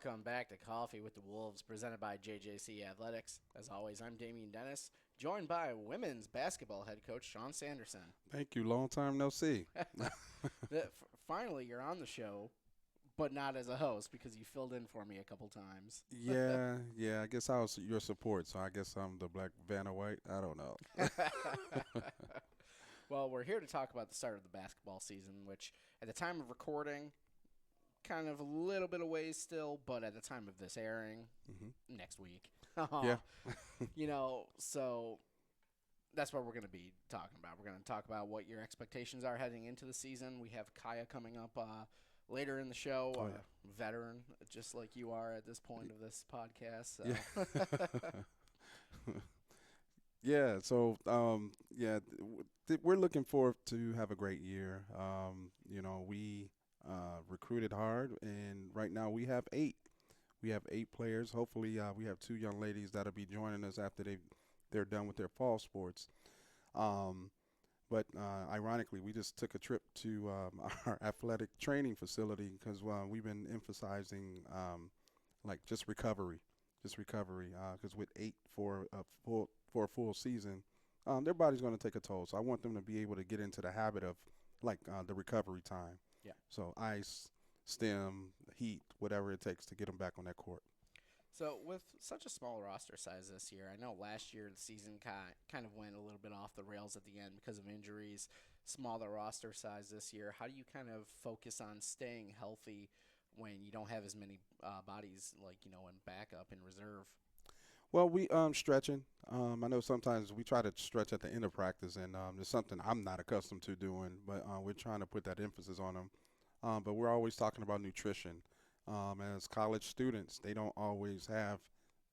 Welcome back to Coffee with the Wolves, presented by JJC Athletics. As always, I'm Damian Dennis, joined by women's basketball head coach Shaun Sanderson. Thank you. Long time no see. Finally, you're on the show, but not as a host because you filled in for me a couple times. Yeah. I guess I was your support, so I guess I'm the Black Vanna White. I don't know. Well, we're here to talk about the start of the basketball season, which at the time of recording, kind of a little bit away still, but at the time of this airing, hmm next week. Yeah. So that's what we're going to be talking about. We're going to talk about what your expectations are heading into the season. We have Kiyah coming up later in the show, Oh yeah. veteran, just like you are at this point of this podcast. Yeah. Yeah. So we're looking forward to have a great year. We recruited hard, and right now we have eight. We have eight players. Hopefully, we have two young ladies that'll be joining us after they're done with their fall sports. Um, But ironically, we just took a trip to our athletic training facility because we've been emphasizing like just recovery. Because with eight for a full season, their body's going to take a toll. So I want them to be able to get into the habit of like the recovery time. Yeah. So ice, stem, heat, whatever it takes to get them back on that court. So with such a small roster size this year, I know last year the season kind of went a little bit off the rails at the end because of injuries. Smaller roster size this year. How do you kind of focus on staying healthy when you don't have as many bodies like in backup in reserve? Well, we stretching. I know sometimes we try to stretch at the end of practice, and it's something I'm not accustomed to doing, but we're trying to put that emphasis on them. But we're always talking about nutrition. As college students, they don't always have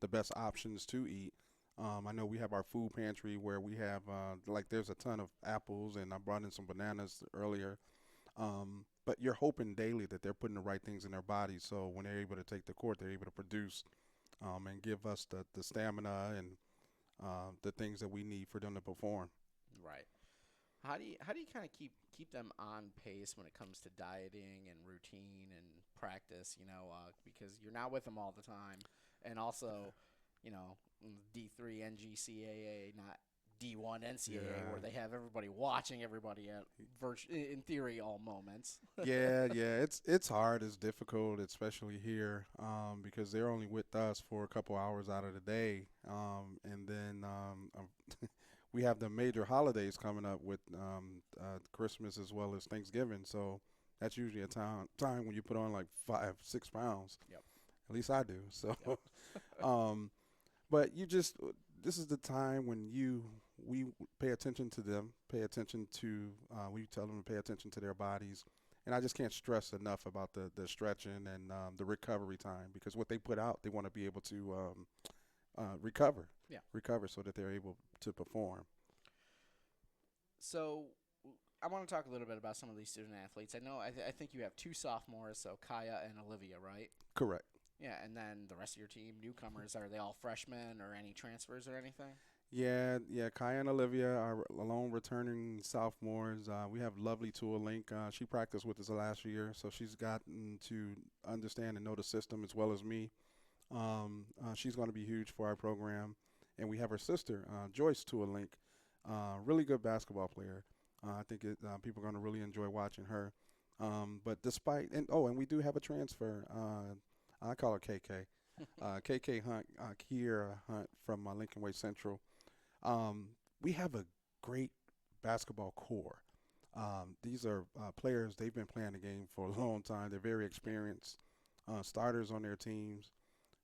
the best options to eat. I know we have our food pantry where we have like there's a ton of apples, and I brought in some bananas earlier. But you're hoping daily that they're putting the right things in their bodies, so when they're able to take the court, they're able to produce and give us the stamina and the things that we need for them to perform. Right. How do you kind of keep them on pace when it comes to dieting and routine and practice? Because you're not with them all the time, and also, you know, D3 NGCAA, not D1 NCAA, where Yeah. they have everybody watching everybody at in theory all moments. Yeah. It's hard. It's difficult, especially here, because they're only with us for a couple hours out of the day, and then we have the major holidays coming up with Christmas as well as Thanksgiving. So that's usually a time when you put on like 5, 6 pounds. Yep. At least I do. So, Yep. um, but this is the time when we pay attention to them, pay attention to we tell them to pay attention to their bodies, and I just can't stress enough about the stretching and the recovery time because what they put out, they want to be able to recover, Yeah. recover so that they're able to perform. So I want to talk a little bit about some of these student athletes. I know I think you have two sophomores, so Kaya and Olivia, right? Correct. Yeah, and then the rest of your team, newcomers, are they all freshmen or any transfers or anything? Yeah. Kaya and Olivia are alone returning sophomores. We have lovely Tua Link. She practiced with us last year, so she's gotten to understand and know the system as well as me. She's going to be huge for our program. And we have her sister, Joyce Tua Link, really good basketball player. I think people are going to really enjoy watching her. But despite and we do have a transfer. I call her KK. KK Hunt, Kiyah Hunt from Lincoln Way Central. We have a great basketball core. These are players, they've been playing the game for a long time. They're very experienced starters on their teams.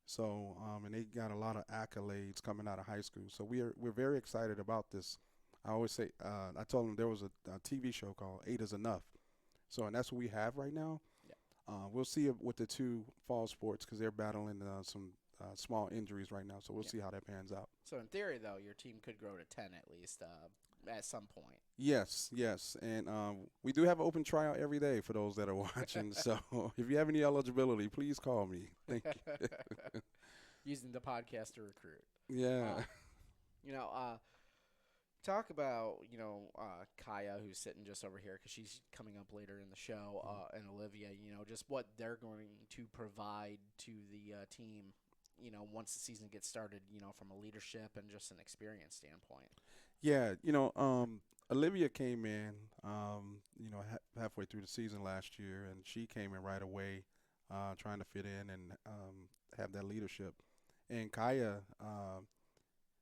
So, and they got a lot of accolades coming out of high school. So we're very excited about this. I always say, I told them there was a TV show called Eight is Enough. So, and that's what we have right now. Yeah. We'll see with the two fall sports because they're battling some small injuries right now. So we'll Yeah. see how that pans out. So in theory, though, your team could grow to 10 at least at some point. Yes, and we do have an open tryout every day for those that are watching. So if you have any eligibility, please call me. Thank you. Using the podcast to recruit. Uh, Yeah. you know, uh, Talk about, Kiyah, who's sitting just over here because she's coming up later in the show, Mhm. and Olivia, just what they're going to provide to the team, once the season gets started, from a leadership and just an experience standpoint. Yeah, Olivia came in, halfway through the season last year, and she came in right away, trying to fit in and have that leadership. And Kaya,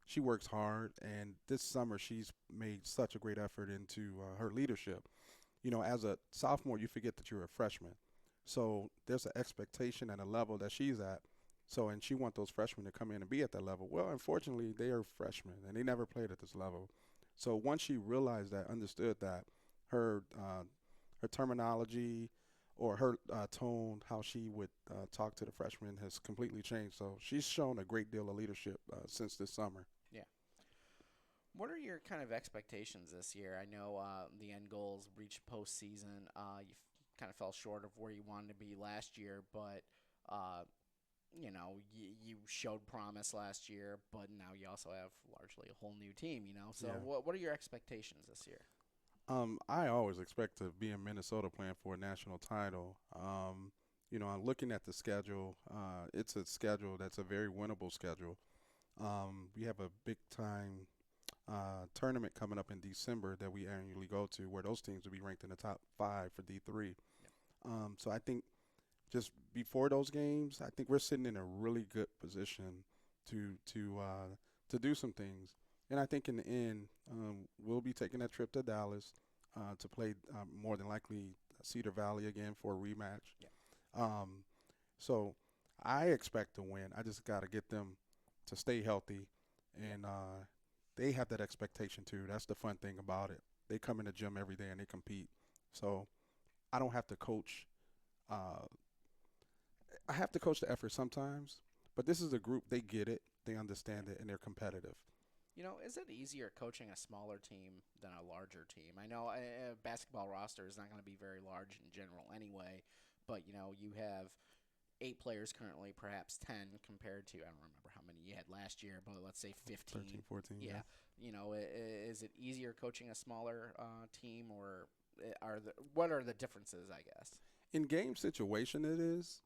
she works hard, and this summer she's made such a great effort into her leadership. As a sophomore, you forget that you're a freshman. So there's an expectation and a level that she's at. So, and she wants those freshmen to come in and be at that level. Well, unfortunately, they are freshmen and they never played at this level. So once she realized that, understood that, her terminology or her tone, how she would talk to the freshmen has completely changed. So she's shown a great deal of leadership since this summer. Yeah. What are your kind of expectations this year? I know the end goals reached postseason. You kind of fell short of where you wanted to be last year, but uh, you showed promise last year, but now you also have largely a whole new team. So Yeah. what are your expectations this year? I always expect to be in Minnesota playing for a national title. I'm looking at the schedule. It's a schedule that's a very winnable schedule. We have a big time tournament coming up in December that we annually go to, where those teams will be ranked in the top five for D3. Yep. So I think just before those games, I think we're sitting in a really good position to do some things. And I think in the end, we'll be taking that trip to Dallas to play more than likely Cedar Valley again for a rematch. Yep. Um, so I expect to win. I just got to get them to stay healthy, Yep. and they have that expectation too. That's the fun thing about it. They come in the gym every day and they compete. So I don't have to coach. Uh, I have to coach the effort sometimes, but this is a group. They get it, they Yeah. understand it, and they're competitive. Is it easier coaching a smaller team than a larger team? I know a basketball roster is not going to be very large in general anyway, but you have 8 players currently, perhaps 10 compared to, I don't remember how many you had last year, but let's say 15. 13, 14, yeah. Yeah. Is it easier coaching a smaller team, or what are the differences, I guess? In game situation, it is.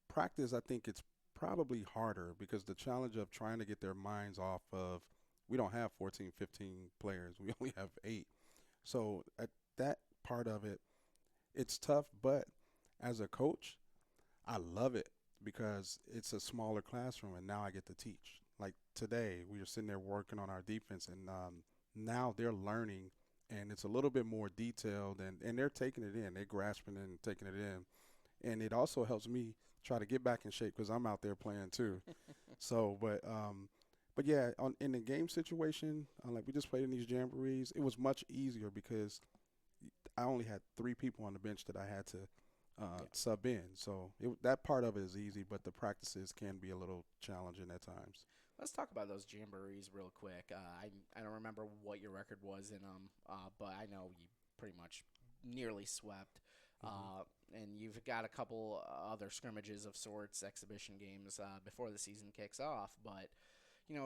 Practice, I think it's probably harder because the challenge of trying to get their minds off of we don't have 14, 15 players. We only have 8. So at that part of it, it's tough. But as a coach, I love it because it's a smaller classroom and now I get to teach. Like today, we were sitting there working on our defense, and now they're learning, and it's a little bit more detailed, and they're taking it in. They're grasping and taking it in, and it also helps me try to get back in shape because I'm out there playing too. So, but yeah, in the game situation, like we just played in these jamborees, it was much easier because I only had 3 people on the bench that I had to Yeah. sub in. So that part of it is easy, but the practices can be a little challenging at times. Let's talk about those jamborees real quick. I don't remember what your record was in them, but I know you pretty much nearly swept. Hmm. And you've got a couple other scrimmages of sorts, exhibition games before the season kicks off. But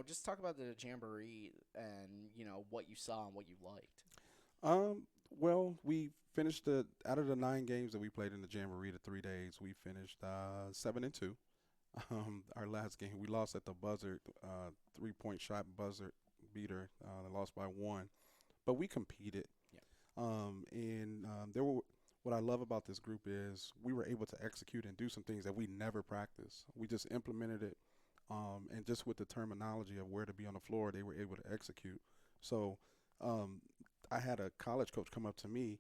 just talk about the jamboree and what you saw and what you liked. Um, well, we finished the out of the 9 games that we played in the Jamboree, the 3 days, we finished 7-2. Our last game, we lost at the buzzer, 3-point shot buzzer beater. Lost by 1, but we competed. Yeah. And there were. What I love about this group is we were able to execute and do some things that we never practiced. We just implemented it, and just with the terminology of where to be on the floor, they were able to execute. So um, I had a college coach come up to me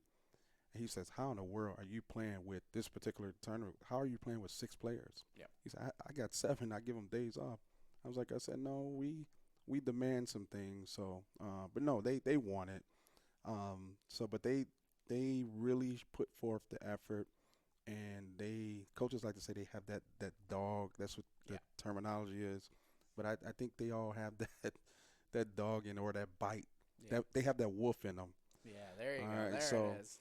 and he says, "How in the world are you playing with this particular tournament? How are you playing with 6 players?" Yeah. He said, I got 7. I give them days off." I said, "No, we demand some things." So, but no, they want it. But they really put forth the effort, and they coaches like to say they have that dog. That's what Yeah. the terminology is. But I think they all have that dog in or that bite. Yeah. That they have that wolf in them. Yeah. There you All go. right, There so it is.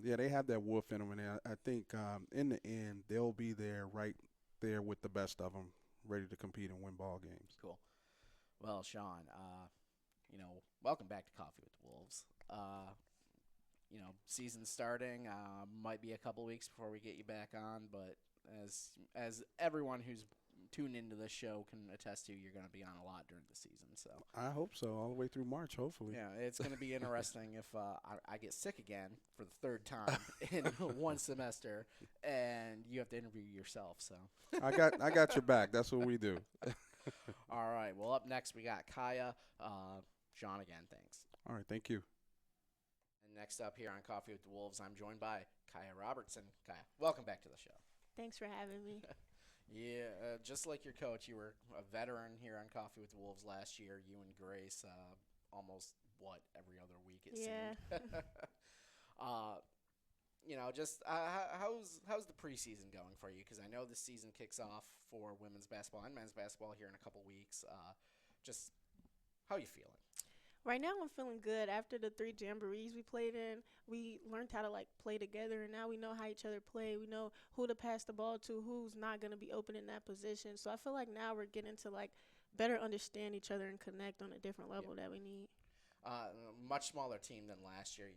yeah, they have that wolf in them, and I think in the end they'll be there, right there with the best of them, ready to compete and win ball games. Cool. Well, Sean, welcome back to Coffee with the Wolves. Season starting. Might be a couple weeks before we get you back on, but as everyone who's tuned into this show can attest to, you're going to be on a lot during the season. So I hope so, all the way through March, hopefully. yeah, it's going to be interesting if I get sick again for the third time in one semester, and you have to interview yourself. So I got your back. That's what we do. all right. Well, up next we got Kiyah. Shaun again. Thanks. All right, thank you. And next up here on Coffee with the Wolves, I'm joined by Kiyah Robertson. Kiyah, welcome back to the show. Thanks for having me. Yeah, just like your coach, you were a veteran here on Coffee with the Wolves last year. You and Grace, almost every other week it seemed. How's the preseason going for you? Because I know the season kicks off for women's basketball and men's basketball here in a couple weeks. Just how are you feeling? Right now I'm feeling good. After the 3 jamborees we played in, we learned how to play together, and now we know how each other play. We know who to pass the ball to, who's not going to be open in that position. So I feel like now we're getting to better understand each other and connect on a different level that we need. Much smaller team than last year,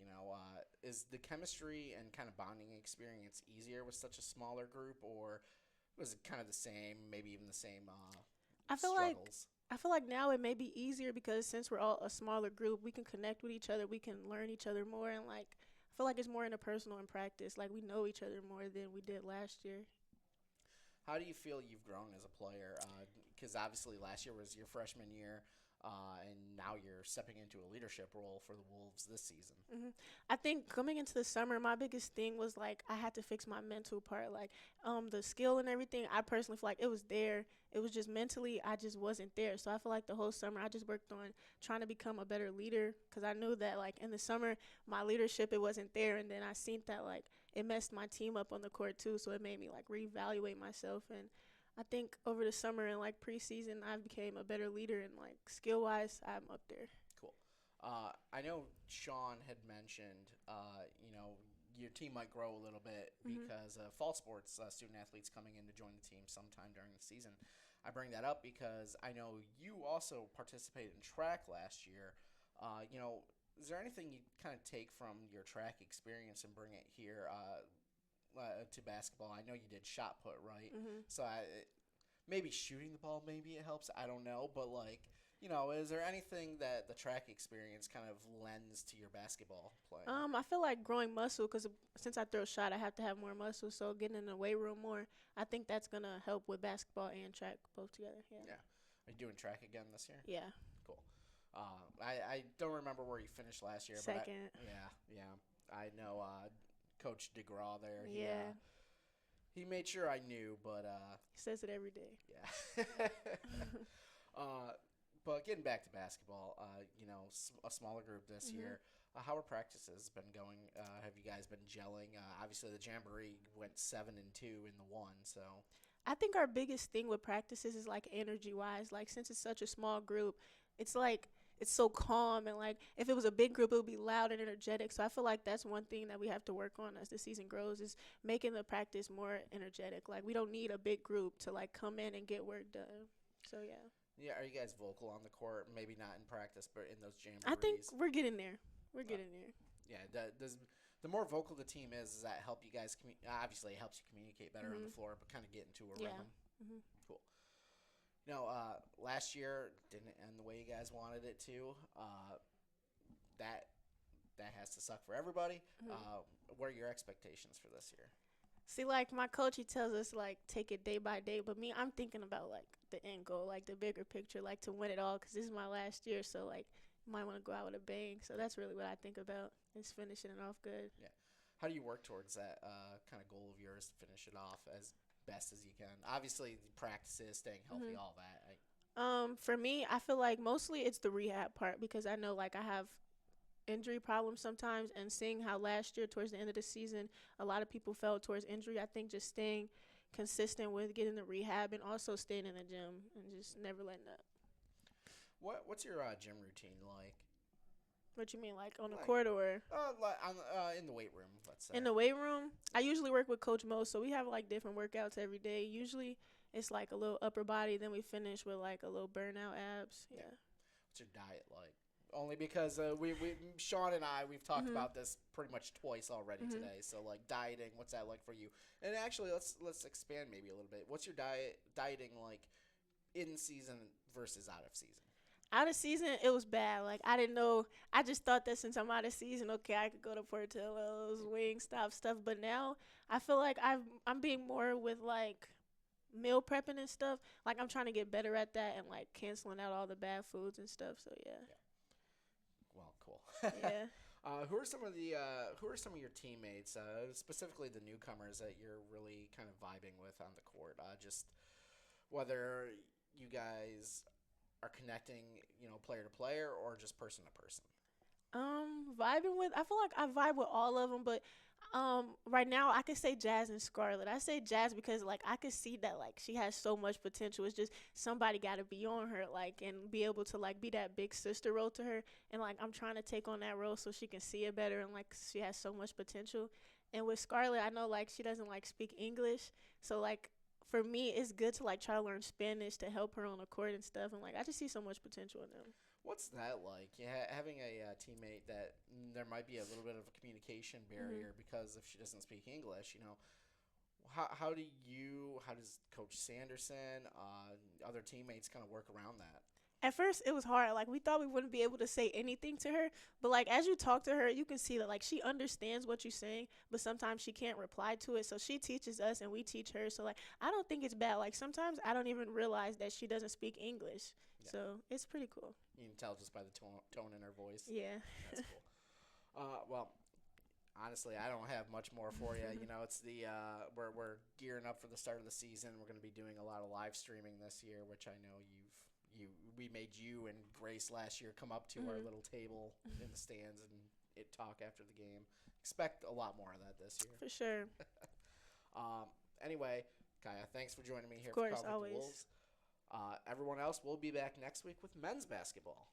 is the chemistry and kind of bonding experience easier with such a smaller group, or was it kind of the same, maybe even the same struggles? I feel like now it may be easier because since we're all a smaller group, we can connect with each other, we can learn each other more, and I feel like it's more interpersonal in practice. We know each other more than we did last year. How do you feel you've grown as a player? Because obviously last year was your freshman year, and now you're stepping into a leadership role for the Wolves this season. Mm-hmm. I think coming into the summer, my biggest thing was I had to fix my mental part. The skill and everything, I personally feel like it was there. It was just mentally, I just wasn't there. So I feel like the whole summer I just worked on trying to become a better leader, because I knew that in the summer my leadership, it wasn't there, and then I seen that it messed my team up on the court too. So it made me reevaluate myself, and I think over the summer and preseason, I became a better leader, and skill-wise, I'm up there. Cool. I know Shaun had mentioned, your team might grow a little bit because fall sports student athletes coming in to join the team sometime during the season. I bring that up because I know you also participated in track last year. Is there anything you kind of take from your track experience and bring it here to basketball? I know you did shot put, right? So maybe shooting the ball, maybe it helps. I don't know, but is there anything that the track experience kind of lends to your basketball play? I feel like growing muscle, because since I throw a shot, I have to have more muscle. So getting in the weight room more, I think that's gonna help with basketball and track both together. Yeah. Are you doing track again this year? Yeah. Cool. I don't remember where you finished last year. Second. But yeah. I know Coach DeGraw there. Yeah. He made sure I knew, but he says it every day. Yeah. But getting back to basketball, a smaller group this year. How are practices been going? Have you guys been gelling? Obviously, the Jamboree went 7-2 in the one, so. I think our biggest thing with practices is energy-wise. Since it's such a small group, it's it's so calm, and if it was a big group, it would be loud and energetic. So I feel like that's one thing that we have to work on as the season grows, is making the practice more energetic. We don't need a big group to come in and get work done. So yeah. Yeah, are you guys vocal on the court? Maybe not in practice, but in those jamborees. I think we're getting there. We're getting there. Yeah, the more vocal the team is, does that help you guys? Obviously, it helps you communicate better on the floor, but kind of get into a rhythm. Cool. Last year didn't end the way you guys wanted it to. That has to suck for everybody. What are your expectations for this year? See, my coach, he tells us, take it day by day. But me, I'm thinking about, the end goal, the bigger picture, to win it all, because this is my last year. So, might want to go out with a bang. So that's really what I think about, is finishing it off good. Yeah. How do you work towards that kind of goal of yours to finish it off as best as you can? Obviously, practices, staying healthy, all that. For me, I feel like mostly it's the rehab part, because I know, I have injury problems sometimes, and seeing how last year towards the end of the season a lot of people fell towards injury, I think just staying consistent with getting the rehab and also staying in the gym and just never letting up. What's your gym routine like? What you mean, on the court or? In the weight room, let's say. In the weight room, I usually work with Coach Mo, so we have different workouts every day. Usually it's a little upper body, then we finish with a little burnout abs. Yeah. What's your diet like? Only because we Sean and we've talked about this pretty much twice already today. So like dieting, what's that like for you? And actually, let's expand maybe a little bit. What's your dieting like in season versus out of season? Out of season, it was bad. Like I didn't know. I just thought that since I'm out of season, okay, I could go to Portillo's, Wingstop stuff. But now I feel like I'm being more with like meal prepping and stuff. Like I'm trying to get better at that and like canceling out all the bad foods and stuff. So yeah. Well, cool. Yeah. Who are some of your teammates, specifically the newcomers that you're really kind of vibing with on the court? Just whether you guys are connecting, player to player or just person to person. Vibing with. I feel like I vibe with all of them, but right now I could say Jazz and Scarlett. I say Jazz because like I could see that like she has so much potential. It's just somebody got to be on her like and be able to like be that big sister role to her. And like I'm trying to take on that role so she can see it better and like she has so much potential. And with Scarlett, I know like she doesn't like speak English, so like for me it's good to like try to learn Spanish to help her on the court and stuff. And like I just see so much potential in them. What's that like? Yeah, having a teammate that there might be a little bit of a communication barrier because if she doesn't speak English, how does Coach Sanderson, other teammates kind of work around that? At first it was hard. Like we thought we wouldn't be able to say anything to her, but like as you talk to her, you can see that like she understands what you're saying, but sometimes she can't reply to it. So she teaches us and we teach her. So like I don't think it's bad. Like sometimes I don't even realize that she doesn't speak English. Yeah. So it's pretty cool. You can tell just by the tone in her voice. Yeah. That's cool. Well, honestly, I don't have much more for you. It's we're gearing up for the start of the season. We're going to be doing a lot of live streaming this year, which I know we made you and Grace last year come up to our little table in the stands and talk after the game. Expect a lot more of that this year. For sure. Anyway, Kiyah, thanks for joining me here. Of course, for Cover always. the Wolves. Everyone else, we'll be back next week with men's basketball.